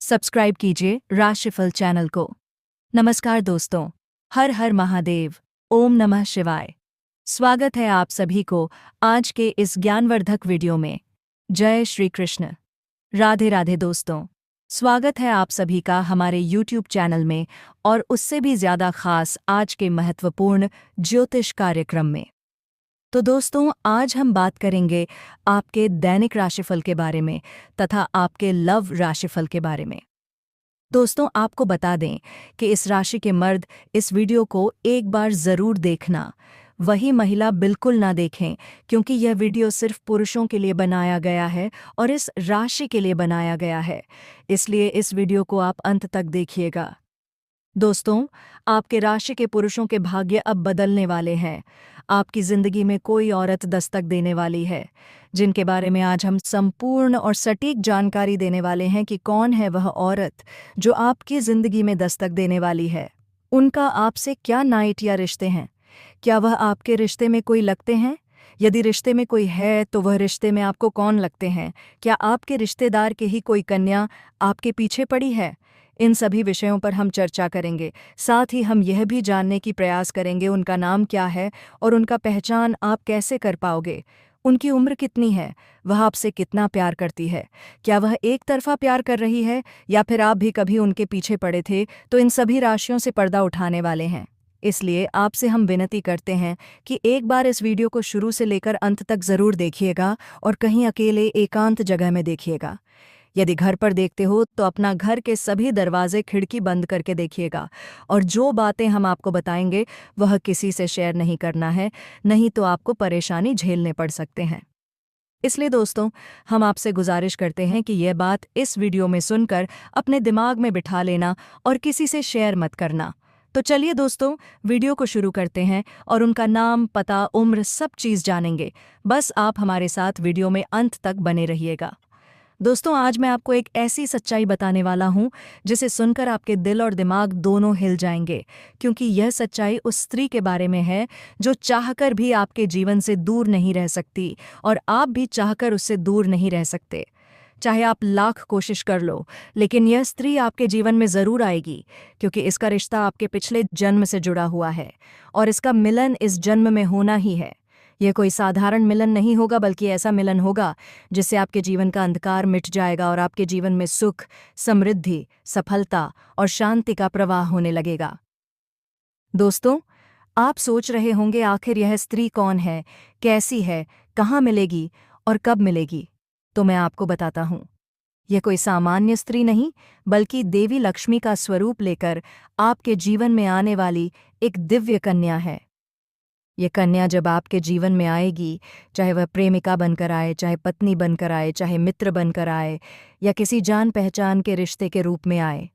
Subscribe कीजिए राशिफल channel को। नमस्कार दोस्तों, हर हर महादेव, ओम नमः शिवाय। स्वागत है आप सभी को आज के इस ज्ञानवर्धक वीडियो में। जय श्री कृष्ण, राधे राधे दोस्तों। स्वागत है आप सभी का हमारे YouTube चैनल में और उससे भी ज़्यादा खास आज के महत्वपूर्ण ज्योतिष कार्यक्रम में। तो दोस्तों, आज हम बात करेंगे आपके दैनिक राशिफल के बारे में तथा आपके लव राशिफल के बारे में। दोस्तों, आपको बता दें कि इस राशि के मर्द इस वीडियो को एक बार ज़रूर देखना, वही महिला बिल्कुल ना देखें, क्योंकि यह वीडियो सिर्फ पुरुषों के लिए बनाया गया है और इस राशि के लिए बनाया गया है, इसलिए इस वीडियो को आप अंत तक देखिएगा। दोस्तों, आपके राशि के पुरुषों के भाग्य अब बदलने वाले हैं। आपकी जिंदगी में कोई औरत दस्तक देने वाली है, जिनके बारे में आज हम संपूर्ण और सटीक जानकारी देने वाले हैं कि कौन है वह औरत जो आपकी जिंदगी में दस्तक देने वाली है। उनका आपसे क्या नाइट या रिश्ते हैं? क्या वह आपके रिश्ते में कोई लगते हैं? यदि रिश्ते में कोई है तो वह रिश्ते में आपको कौन लगते हैं? क्या आपके रिश्तेदार के ही कोई कन्या आपके पीछे पड़ी है? इन सभी विषयों पर हम चर्चा करेंगे। साथ ही हम यह भी जानने की प्रयास करेंगे उनका नाम क्या है और उनका पहचान आप कैसे कर पाओगे। उनकी उम्र कितनी है? वह आपसे कितना प्यार करती है? क्या वह एक तरफा प्यार कर रही है या फिर आप भी कभी उनके पीछे पड़े थे? तो इन सभी राशियों से पर्दा उठाने वाले हैं। इसलिए आपसे हम विनती करते हैं कि एक बार इस वीडियो को शुरू से लेकर अंत तक ज़रूर देखिएगा और कहीं अकेले एकांत जगह में देखिएगा। यदि घर पर देखते हो तो अपना घर के सभी दरवाजे खिड़की बंद करके देखिएगा और जो बातें हम आपको बताएंगे वह किसी से शेयर नहीं करना है, नहीं तो आपको परेशानी झेलने पड़ सकते हैं। इसलिए दोस्तों, हम आपसे गुजारिश करते हैं कि यह बात इस वीडियो में सुनकर अपने दिमाग में बिठा लेना और किसी से शेयर मत करना। तो चलिए दोस्तों, वीडियो को शुरू करते हैं और उनका नाम, पता, उम्र सब चीज़ जानेंगे। बस आप हमारे साथ वीडियो में अंत तक बने रहिएगा। दोस्तों, आज मैं आपको एक ऐसी सच्चाई बताने वाला हूं जिसे सुनकर आपके दिल और दिमाग दोनों हिल जाएंगे, क्योंकि यह सच्चाई उस स्त्री के बारे में है जो चाहकर भी आपके जीवन से दूर नहीं रह सकती और आप भी चाहकर उससे दूर नहीं रह सकते। चाहे आप लाख कोशिश कर लो, लेकिन यह स्त्री आपके जीवन में ज़रूर आएगी, क्योंकि इसका रिश्ता आपके पिछले जन्म से जुड़ा हुआ है और इसका मिलन इस जन्म में होना ही है। यह कोई साधारण मिलन नहीं होगा, बल्कि ऐसा मिलन होगा जिससे आपके जीवन का अंधकार मिट जाएगा और आपके जीवन में सुख, समृद्धि, सफलता और शांति का प्रवाह होने लगेगा। दोस्तों, आप सोच रहे होंगे आखिर यह स्त्री कौन है, कैसी है, कहाँ मिलेगी और कब मिलेगी? तो मैं आपको बताता हूँ। यह कोई सामान्य स्त्री नहीं, बल्कि देवी लक्ष्मी का स्वरूप लेकर आपके जीवन में आने वाली एक दिव्य कन्या है। ये कन्या जब आपके जीवन में आएगी, चाहे वह प्रेमिका बनकर आए, चाहे पत्नी बनकर आए, चाहे मित्र बनकर आए या किसी जान पहचान के रिश्ते के रूप में आए,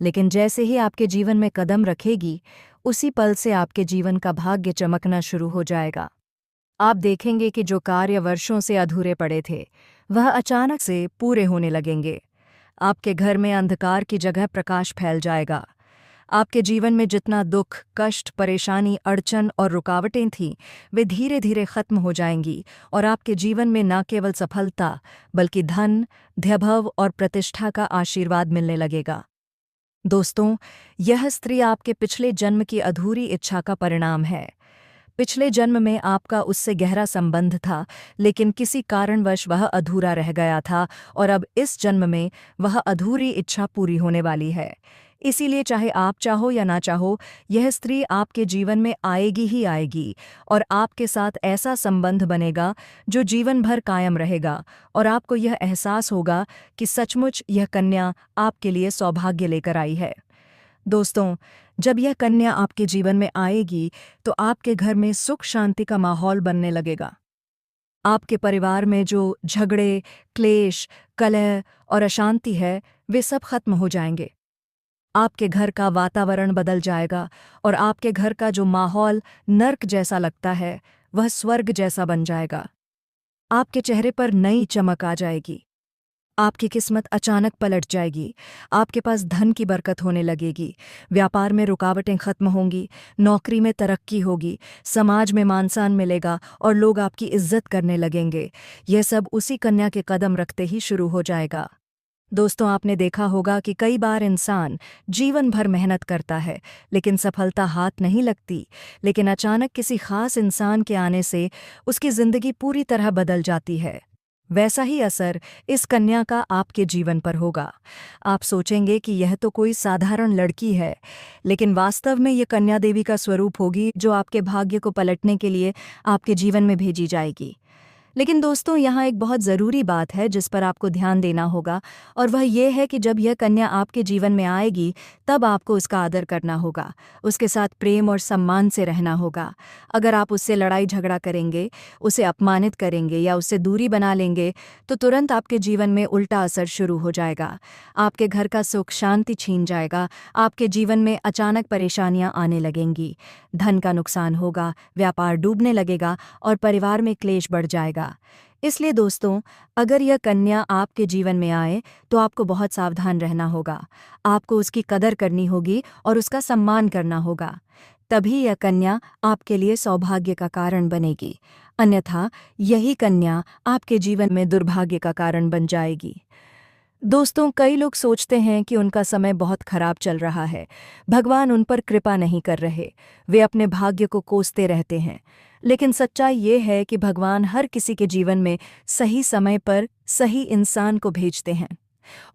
लेकिन जैसे ही आपके जीवन में कदम रखेगी, उसी पल से आपके जीवन का भाग्य चमकना शुरू हो जाएगा। आप देखेंगे कि जो कार्य वर्षों से अधूरे पड़े थे, वह अचानक से पूरे होने लगेंगे। आपके घर में अंधकार की जगह प्रकाश फैल जाएगा। आपके जीवन में जितना दुख, कष्ट, परेशानी, अड़चन और रुकावटें थीं, वे धीरे धीरे खत्म हो जाएंगी और आपके जीवन में न केवल सफलता, बल्कि धन, वैभव और प्रतिष्ठा का आशीर्वाद मिलने लगेगा। दोस्तों, यह स्त्री आपके पिछले जन्म की अधूरी इच्छा का परिणाम है। पिछले जन्म में आपका उससे गहरा संबंध था, लेकिन किसी कारणवश वह अधूरा रह गया था और अब इस जन्म में वह अधूरी इच्छा पूरी होने वाली है। इसीलिए चाहे आप चाहो या ना चाहो, यह स्त्री आपके जीवन में आएगी ही आएगी और आपके साथ ऐसा संबंध बनेगा जो जीवन भर कायम रहेगा और आपको यह एहसास होगा कि सचमुच यह कन्या आपके लिए सौभाग्य लेकर आई है। दोस्तों, जब यह कन्या आपके जीवन में आएगी तो आपके घर में सुख शांति का माहौल बनने लगेगा। आपके परिवार में जो झगड़े, क्लेश, कलह और अशांति है, वे सब खत्म हो जाएंगे। आपके घर का वातावरण बदल जाएगा और आपके घर का जो माहौल नर्क जैसा लगता है, वह स्वर्ग जैसा बन जाएगा। आपके चेहरे पर नई चमक आ जाएगी। आपकी किस्मत अचानक पलट जाएगी। आपके पास धन की बरकत होने लगेगी। व्यापार में रुकावटें खत्म होंगी, नौकरी में तरक्की होगी, समाज में मान सम्मान मिलेगा और लोग आपकी इज्जत करने लगेंगे। यह सब उसी कन्या के कदम रखते ही शुरू हो जाएगा। दोस्तों, आपने देखा होगा कि कई बार इंसान जीवन भर मेहनत करता है, लेकिन सफलता हाथ नहीं लगती। लेकिन अचानक किसी खास इंसान के आने से उसकी जिंदगी पूरी तरह बदल जाती है। वैसा ही असर इस कन्या का आपके जीवन पर होगा। आप सोचेंगे कि यह तो कोई साधारण लड़की है, लेकिन वास्तव में यह कन्या देवी का स्वरूप होगी, जो आपके भाग्य को पलटने के लिए आपके जीवन में भेजी जाएगी। लेकिन दोस्तों, यहाँ एक बहुत ज़रूरी बात है जिस पर आपको ध्यान देना होगा, और वह ये है कि जब यह कन्या आपके जीवन में आएगी, तब आपको उसका आदर करना होगा, उसके साथ प्रेम और सम्मान से रहना होगा। अगर आप उससे लड़ाई झगड़ा करेंगे, उसे अपमानित करेंगे या उससे दूरी बना लेंगे, तो तुरंत आपके जीवन में उल्टा असर शुरू हो जाएगा। आपके घर का सुख शांति छीन जाएगा, आपके जीवन में अचानक परेशानियां आने लगेंगी, धन का नुकसान होगा, व्यापार डूबने लगेगा और परिवार में क्लेश बढ़ जाएगा। इसलिए दोस्तों, अगर यह कन्या आपके जीवन में आए तो आपको बहुत सावधान रहना होगा। आपको उसकी कदर करनी होगी और उसका सम्मान करना होगा। तभी यह कन्या आपके लिए सौभाग्य का कारण बनेगी। अन्यथा यही कन्या आपके जीवन में दुर्भाग्य का कारण बन जाएगी। दोस्तों, कई लोग सोचते हैं कि उनका समय बहुत खराब चल रहा है, भगवान उन पर कृपा नहीं कर रहे, वे अपने भाग्य को कोसते रहते हैं। लेकिन सच्चाई ये है कि भगवान हर किसी के जीवन में सही समय पर सही इंसान को भेजते हैं,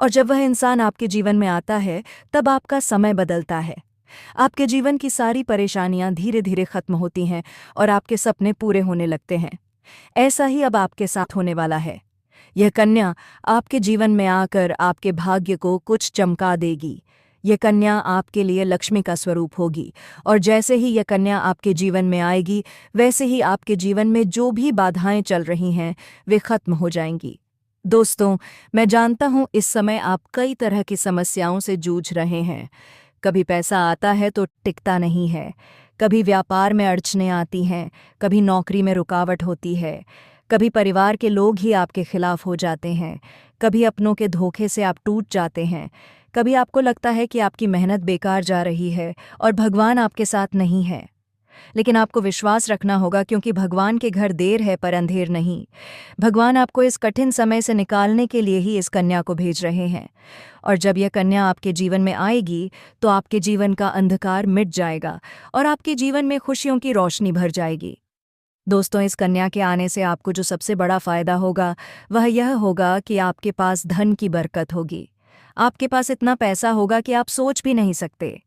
और जब वह इंसान आपके जीवन में आता है, तब आपका समय बदलता है। आपके जीवन की सारी परेशानियां धीरे धीरे खत्म होती हैं और आपके सपने पूरे होने लगते हैं। ऐसा ही अब आपके साथ होने वाला है। यह कन्या आपके जीवन में आकर आपके भाग्य को कुछ चमका देगी। यह कन्या आपके लिए लक्ष्मी का स्वरूप होगी, और जैसे ही यह कन्या आपके जीवन में आएगी, वैसे ही आपके जीवन में जो भी बाधाएं चल रही हैं, वे खत्म हो जाएंगी। दोस्तों, मैं जानता हूं इस समय आप कई तरह की समस्याओं से जूझ रहे हैं। कभी पैसा आता है तो टिकता नहीं है, कभी व्यापार में अड़चनें आती हैं, कभी नौकरी में रुकावट होती है, कभी परिवार के लोग ही आपके खिलाफ हो जाते हैं, कभी अपनों के धोखे से आप टूट जाते हैं, कभी आपको लगता है कि आपकी मेहनत बेकार जा रही है और भगवान आपके साथ नहीं है। लेकिन आपको विश्वास रखना होगा, क्योंकि भगवान के घर देर है पर अंधेर नहीं। भगवान आपको इस कठिन समय से निकालने के लिए ही इस कन्या को भेज रहे हैं, और जब यह कन्या आपके जीवन में आएगी तो आपके जीवन का अंधकार मिट जाएगा और आपके जीवन में खुशियों की रोशनी भर जाएगी। दोस्तों, इस कन्या के आने से आपको जो सबसे बड़ा फायदा होगा, वह यह होगा कि आपके पास धन की बरकत होगी। आपके पास इतना पैसा होगा कि आप सोच भी नहीं सकते।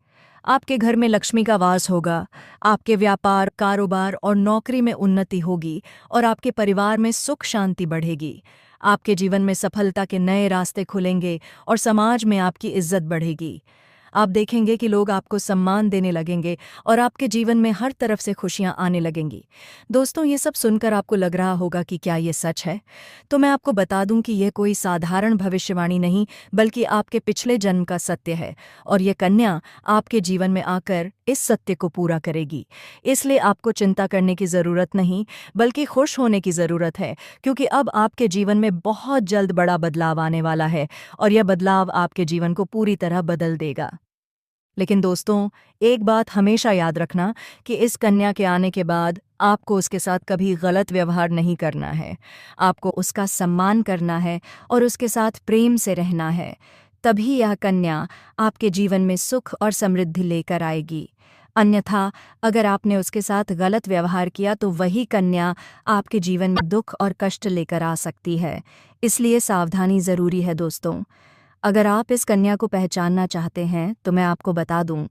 आपके घर में लक्ष्मी का वास होगा, आपके व्यापार, कारोबार और नौकरी में उन्नति होगी, और आपके परिवार में सुख शांति बढ़ेगी। आपके जीवन में सफलता के नए रास्ते खुलेंगे और समाज में आपकी इज्जत बढ़ेगी। आप देखेंगे कि लोग आपको सम्मान देने लगेंगे और आपके जीवन में हर तरफ से खुशियां आने लगेंगी। दोस्तों, ये सब सुनकर आपको लग रहा होगा कि क्या ये सच है? तो मैं आपको बता दूं कि यह कोई साधारण भविष्यवाणी नहीं, बल्कि आपके पिछले जन्म का सत्य है, और यह कन्या आपके जीवन में आकर इस सत्य को पूरा करेगी। इसलिए आपको चिंता करने की ज़रूरत नहीं, बल्कि खुश होने की ज़रूरत है, क्योंकि अब आपके जीवन में बहुत जल्द बड़ा बदलाव आने वाला है, और यह बदलाव आपके जीवन को पूरी तरह बदल देगा। लेकिन दोस्तों, एक बात हमेशा याद रखना कि इस कन्या के आने के बाद आपको उसके साथ कभी गलत व्यवहार नहीं करना है। आपको उसका सम्मान करना है और उसके साथ प्रेम से रहना है। तभी यह कन्या आपके जीवन में सुख और समृद्धि लेकर आएगी। अन्यथा अगर आपने उसके साथ गलत व्यवहार किया, तो वही कन्या आपके जीवन में दुख और कष्ट लेकर आ सकती है। इसलिए सावधानी ज़रूरी है दोस्तों। अगर आप इस कन्या को पहचानना चाहते हैं, तो मैं आपको बता दूं,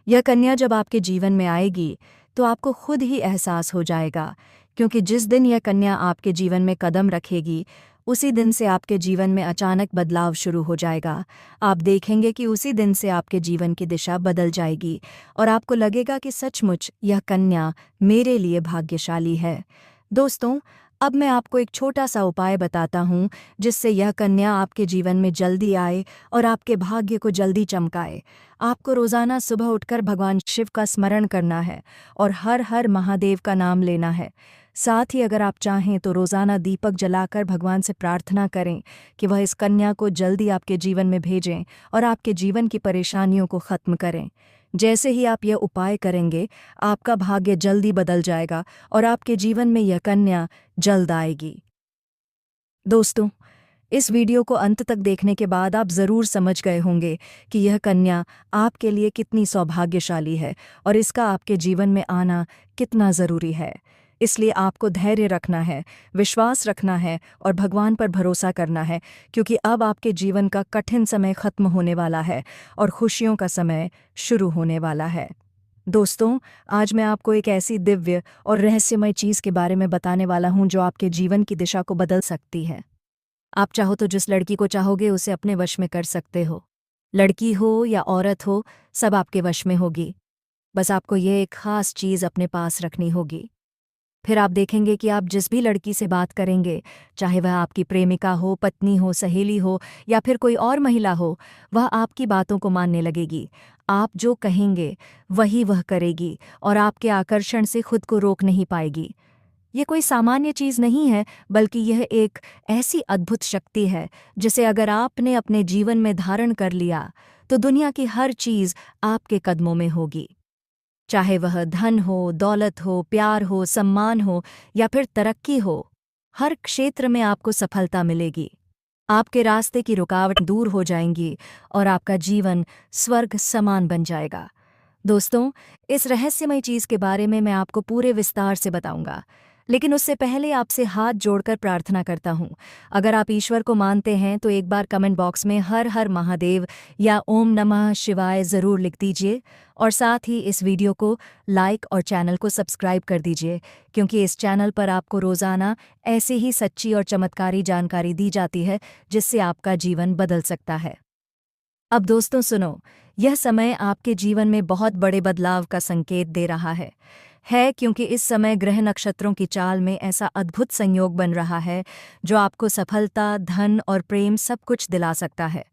यह कन्या जब आपके जीवन में आएगी तो आपको खुद ही एहसास हो जाएगा, क्योंकि जिस दिन यह कन्या आपके जीवन में कदम रखेगी, उसी दिन से आपके जीवन में अचानक बदलाव शुरू हो जाएगा। आप देखेंगे कि उसी दिन से आपके जीवन की दिशा बदल जाएगी और आपको लगेगा कि सचमुच यह कन्या मेरे लिए भाग्यशाली है। दोस्तों, अब मैं आपको एक छोटा सा उपाय बताता हूँ, जिससे यह कन्या आपके जीवन में जल्दी आए और आपके भाग्य को जल्दी चमकाए। आपको रोज़ाना सुबह उठकर भगवान शिव का स्मरण करना है और हर हर महादेव का नाम लेना है। साथ ही अगर आप चाहें तो रोज़ाना दीपक जलाकर भगवान से प्रार्थना करें कि वह इस कन्या को जल्दी आपके जीवन में भेजें और आपके जीवन की परेशानियों को ख़त्म करें। जैसे ही आप यह उपाय करेंगे, आपका भाग्य जल्दी बदल जाएगा और आपके जीवन में यह कन्या जल्द आएगी। दोस्तों, इस वीडियो को अंत तक देखने के बाद आप ज़रूर समझ गए होंगे कि यह कन्या आपके लिए कितनी सौभाग्यशाली है और इसका आपके जीवन में आना कितना ज़रूरी है। इसलिए आपको धैर्य रखना है, विश्वास रखना है और भगवान पर भरोसा करना है, क्योंकि अब आपके जीवन का कठिन समय खत्म होने वाला है और खुशियों का समय शुरू होने वाला है। दोस्तों, आज मैं आपको एक ऐसी दिव्य और रहस्यमय चीज़ के बारे में बताने वाला हूँ जो आपके जीवन की दिशा को बदल सकती है। आप चाहो तो जिस लड़की को चाहोगे उसे अपने वश में कर सकते हो। लड़की हो या औरत हो, सब आपके वश में होगी। बस आपको ये एक खास चीज़ अपने पास रखनी होगी। फिर आप देखेंगे कि आप जिस भी लड़की से बात करेंगे, चाहे वह आपकी प्रेमिका हो, पत्नी हो, सहेली हो या फिर कोई और महिला हो, वह आपकी बातों को मानने लगेगी। आप जो कहेंगे वही वह करेगी और आपके आकर्षण से खुद को रोक नहीं पाएगी। ये कोई सामान्य चीज़ नहीं है, बल्कि यह एक ऐसी अद्भुत शक्ति है जिसे अगर आपने अपने जीवन में धारण कर लिया तो दुनिया की हर चीज़ आपके कदमों में होगी। चाहे वह धन हो, दौलत हो, प्यार हो, सम्मान हो या फिर तरक्की हो, हर क्षेत्र में आपको सफलता मिलेगी। आपके रास्ते की रुकावट दूर हो जाएंगी और आपका जीवन स्वर्ग समान बन जाएगा। दोस्तों, इस रहस्यमय चीज़ के बारे में मैं आपको पूरे विस्तार से बताऊंगा, लेकिन उससे पहले आपसे हाथ जोड़कर प्रार्थना करता हूं। अगर आप ईश्वर को मानते हैं तो एक बार कमेंट बॉक्स में हर हर महादेव या ओम नमः शिवाय ज़रूर लिख दीजिए और साथ ही इस वीडियो को लाइक और चैनल को सब्सक्राइब कर दीजिए, क्योंकि इस चैनल पर आपको रोज़ाना ऐसे ही सच्ची और चमत्कारी जानकारी दी जाती है जिससे आपका जीवन बदल सकता है। अब दोस्तों सुनो, यह समय आपके जीवन में बहुत बड़े बदलाव का संकेत दे रहा है क्योंकि इस समय ग्रह नक्षत्रों की चाल में ऐसा अद्भुत संयोग बन रहा है जो आपको सफलता, धन और प्रेम सब कुछ दिला सकता है।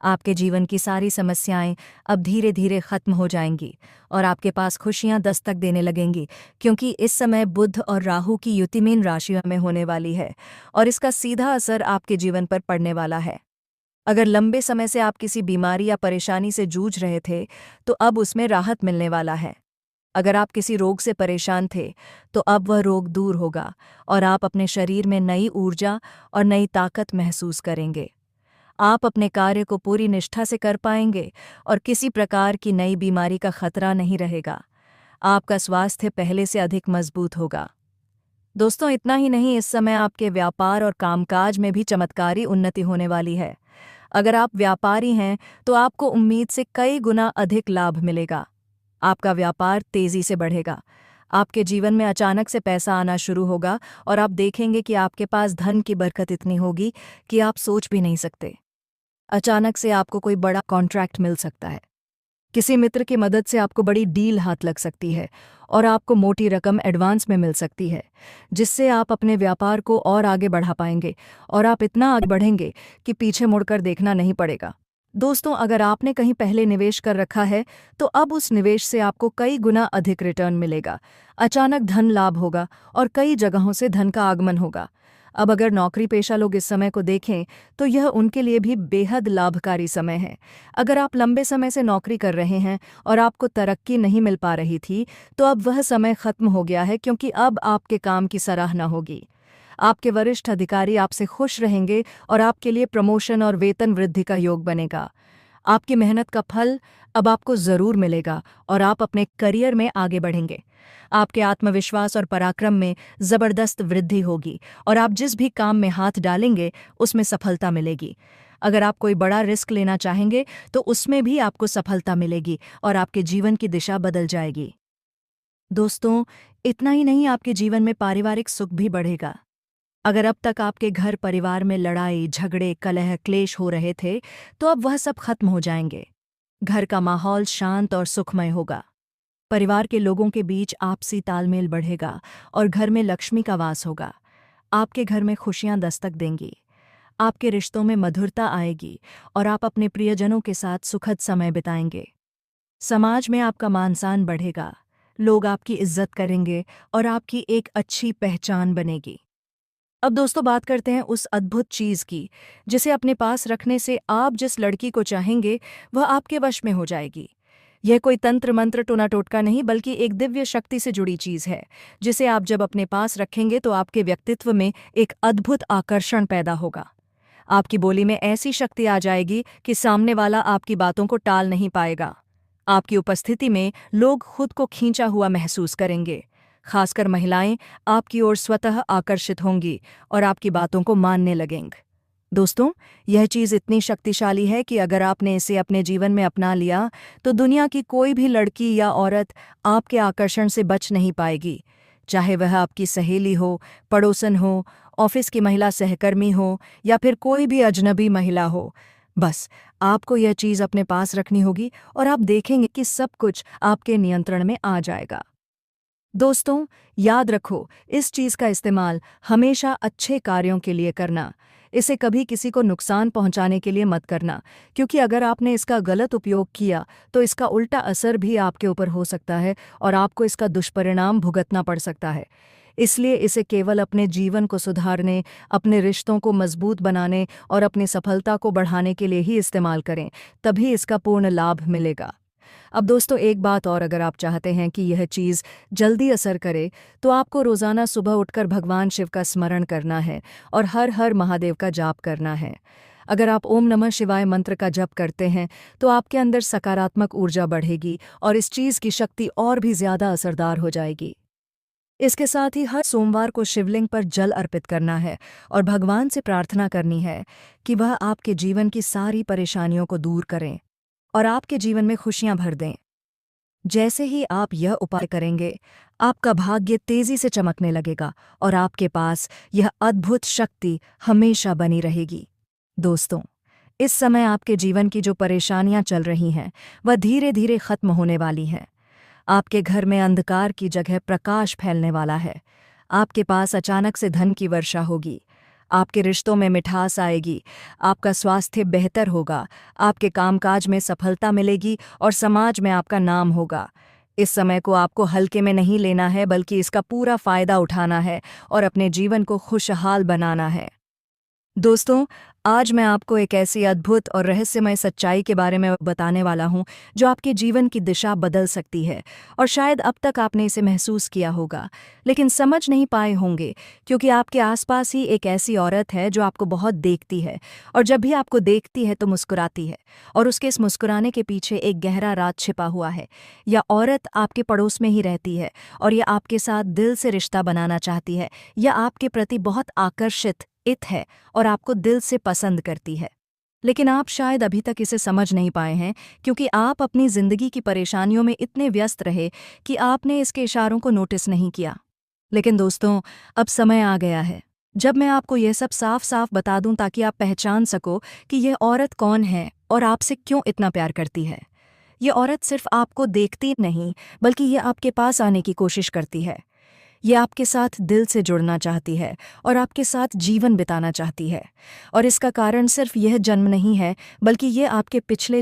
आपके जीवन की सारी समस्याएं अब धीरे धीरे खत्म हो जाएंगी और आपके पास खुशियां दस्तक देने लगेंगी, क्योंकि इस समय बुध और राहु की युति मीन राशियों में होने वाली है और इसका सीधा असर आपके जीवन पर पड़ने वाला है। अगर लंबे समय से आप किसी बीमारी या परेशानी से जूझ रहे थे तो अब उसमें राहत मिलने वाला है। अगर आप किसी रोग से परेशान थे तो अब वह रोग दूर होगा और आप अपने शरीर में नई ऊर्जा और नई ताकत महसूस करेंगे। आप अपने कार्य को पूरी निष्ठा से कर पाएंगे और किसी प्रकार की नई बीमारी का खतरा नहीं रहेगा। आपका स्वास्थ्य पहले से अधिक मजबूत होगा। दोस्तों, इतना ही नहीं, इस समय आपके व्यापार और कामकाज में भी चमत्कारी उन्नति होने वाली है। अगर आप व्यापारी हैं तो आपको उम्मीद से कई गुना अधिक लाभ मिलेगा। आपका व्यापार तेजी से बढ़ेगा। आपके जीवन में अचानक से पैसा आना शुरू होगा और आप देखेंगे कि आपके पास धन की बरकत इतनी होगी कि आप सोच भी नहीं सकते। अचानक से आपको कोई बड़ा कॉन्ट्रैक्ट मिल सकता है। किसी मित्र की मदद से आपको बड़ी डील हाथ लग सकती है और आपको मोटी रकम एडवांस में मिल सकती है, जिससे आप अपने व्यापार को और आगे बढ़ा पाएंगे और आप इतना आगे बढ़ेंगे कि पीछे मुड़कर देखना नहीं पड़ेगा। दोस्तों, अगर आपने कहीं पहले निवेश कर रखा है तो अब उस निवेश से आपको कई गुना अधिक रिटर्न मिलेगा। अचानक धन लाभ होगा और कई जगहों से धन का आगमन होगा। अब अगर नौकरी पेशा लोग इस समय को देखें तो यह उनके लिए भी बेहद लाभकारी समय है। अगर आप लंबे समय से नौकरी कर रहे हैं और आपको तरक्की नहीं मिल पा रही थी तो अब वह समय खत्म हो गया है, क्योंकि अब आपके काम की सराहना होगी। आपके वरिष्ठ अधिकारी आपसे खुश रहेंगे और आपके लिए प्रमोशन और वेतन वृद्धि का योग बनेगा। आपकी मेहनत का फल अब आपको ज़रूर मिलेगा और आप अपने करियर में आगे बढ़ेंगे। आपके आत्मविश्वास और पराक्रम में ज़बरदस्त वृद्धि होगी और आप जिस भी काम में हाथ डालेंगे उसमें सफलता मिलेगी। अगर आप कोई बड़ा रिस्क लेना चाहेंगे तो उसमें भी आपको सफलता मिलेगी और आपके जीवन की दिशा बदल जाएगी। दोस्तों, इतना ही नहीं, आपके जीवन में पारिवारिक सुख भी बढ़ेगा। अगर अब तक आपके घर परिवार में लड़ाई, झगड़े, कलह, क्लेश हो रहे थे तो अब वह सब खत्म हो जाएंगे। घर का माहौल शांत और सुखमय होगा। परिवार के लोगों के बीच आपसी तालमेल बढ़ेगा और घर में लक्ष्मी का वास होगा। आपके घर में खुशियां दस्तक देंगी। आपके रिश्तों में मधुरता आएगी और आप अपने प्रियजनों के साथ सुखद समय बिताएंगे। समाज में आपका मान-सम्मान बढ़ेगा। लोग आपकी इज्जत करेंगे और आपकी एक अच्छी पहचान बनेगी। अब दोस्तों, बात करते हैं उस अद्भुत चीज़ की जिसे अपने पास रखने से आप जिस लड़की को चाहेंगे वह आपके वश में हो जाएगी। यह कोई तंत्र मंत्र टोना टोटका नहीं, बल्कि एक दिव्य शक्ति से जुड़ी चीज़ है जिसे आप जब अपने पास रखेंगे तो आपके व्यक्तित्व में एक अद्भुत आकर्षण पैदा होगा। आपकी बोली में ऐसी शक्ति आ जाएगी कि सामने वाला आपकी बातों को टाल नहीं पाएगा। आपकी उपस्थिति में लोग खुद को खींचा हुआ महसूस करेंगे। खासकर महिलाएं आपकी ओर स्वतः आकर्षित होंगी और आपकी बातों को मानने लगेंगे। दोस्तों, यह चीज़ इतनी शक्तिशाली है कि अगर आपने इसे अपने जीवन में अपना लिया तो दुनिया की कोई भी लड़की या औरत आपके आकर्षण से बच नहीं पाएगी। चाहे वह आपकी सहेली हो, पड़ोसन हो, ऑफिस की महिला सहकर्मी हो या फिर कोई भी अजनबी महिला हो। बस आपको यह चीज़ अपने पास रखनी होगी और आप देखेंगे कि सब कुछ आपके नियंत्रण में आ जाएगा। दोस्तों, याद रखो, इस चीज़ का इस्तेमाल हमेशा अच्छे कार्यों के लिए करना। इसे कभी किसी को नुकसान पहुंचाने के लिए मत करना, क्योंकि अगर आपने इसका गलत उपयोग किया तो इसका उल्टा असर भी आपके ऊपर हो सकता है और आपको इसका दुष्परिणाम भुगतना पड़ सकता है। इसलिए इसे केवल अपने जीवन को सुधारने, अपने रिश्तों को मजबूत बनाने और अपनी सफलता को बढ़ाने के लिए ही इस्तेमाल करें, तभी इसका पूर्ण लाभ मिलेगा। अब दोस्तों, एक बात और, अगर आप चाहते हैं कि यह चीज़ जल्दी असर करे तो आपको रोज़ाना सुबह उठकर भगवान शिव का स्मरण करना है और हर हर महादेव का जाप करना है। अगर आप ओम नमः शिवाय मंत्र का जप करते हैं तो आपके अंदर सकारात्मक ऊर्जा बढ़ेगी और इस चीज़ की शक्ति और भी ज़्यादा असरदार हो जाएगी। इसके साथ ही हर सोमवार को शिवलिंग पर जल अर्पित करना है और भगवान से प्रार्थना करनी है कि वह आपके जीवन की सारी परेशानियों को दूर करें और आपके जीवन में खुशियां भर दें। जैसे ही आप यह उपाय करेंगे, आपका भाग्य तेजी से चमकने लगेगा और आपके पास यह अद्भुत शक्ति हमेशा बनी रहेगी। दोस्तों, इस समय आपके जीवन की जो परेशानियां चल रही हैं, वह धीरे धीरे खत्म होने वाली हैं। आपके घर में अंधकार की जगह प्रकाश फैलने वाला है। आपके पास अचानक से धन की वर्षा होगी। आपके रिश्तों में मिठास आएगी। आपका स्वास्थ्य बेहतर होगा। आपके कामकाज में सफलता मिलेगी और समाज में आपका नाम होगा। इस समय को आपको हल्के में नहीं लेना है, बल्कि इसका पूरा फायदा उठाना है और अपने जीवन को खुशहाल बनाना है। दोस्तों, आज मैं आपको एक ऐसी अद्भुत और रहस्यमय सच्चाई के बारे में बताने वाला हूं जो आपके जीवन की दिशा बदल सकती है। और शायद अब तक आपने इसे महसूस किया होगा, लेकिन समझ नहीं पाए होंगे, क्योंकि आपके आसपास ही एक ऐसी औरत है जो आपको बहुत देखती है और जब भी आपको देखती है तो मुस्कुराती है, और उसके इस मुस्कुराने के पीछे एक गहरा राज छिपा हुआ है। यह औरत आपके पड़ोस में ही रहती है और यह आपके साथ दिल से रिश्ता बनाना चाहती है। यह आपके प्रति बहुत आकर्षित है और आपको दिल से पसंद करती है। लेकिन आप शायद अभी तक इसे समझ नहीं पाए हैं, क्योंकि आप अपनी जिंदगी की परेशानियों में इतने व्यस्त रहे कि आपने इसके इशारों को नोटिस नहीं किया। लेकिन दोस्तों, अब समय आ गया है जब मैं आपको यह सब साफ साफ बता दूं, ताकि आप पहचान सको कि यह औरत कौन है और आपसे क्यों इतना प्यार करती है। यह औरत सिर्फ आपको देखती नहीं, बल्कि यह आपके पास आने की कोशिश करती है। ये आपके साथ दिल से जुड़ना चाहती है और आपके साथ जीवन बिताना चाहती है। और इसका कारण सिर्फ यह जन्म नहीं है, बल्कि ये आपके पिछले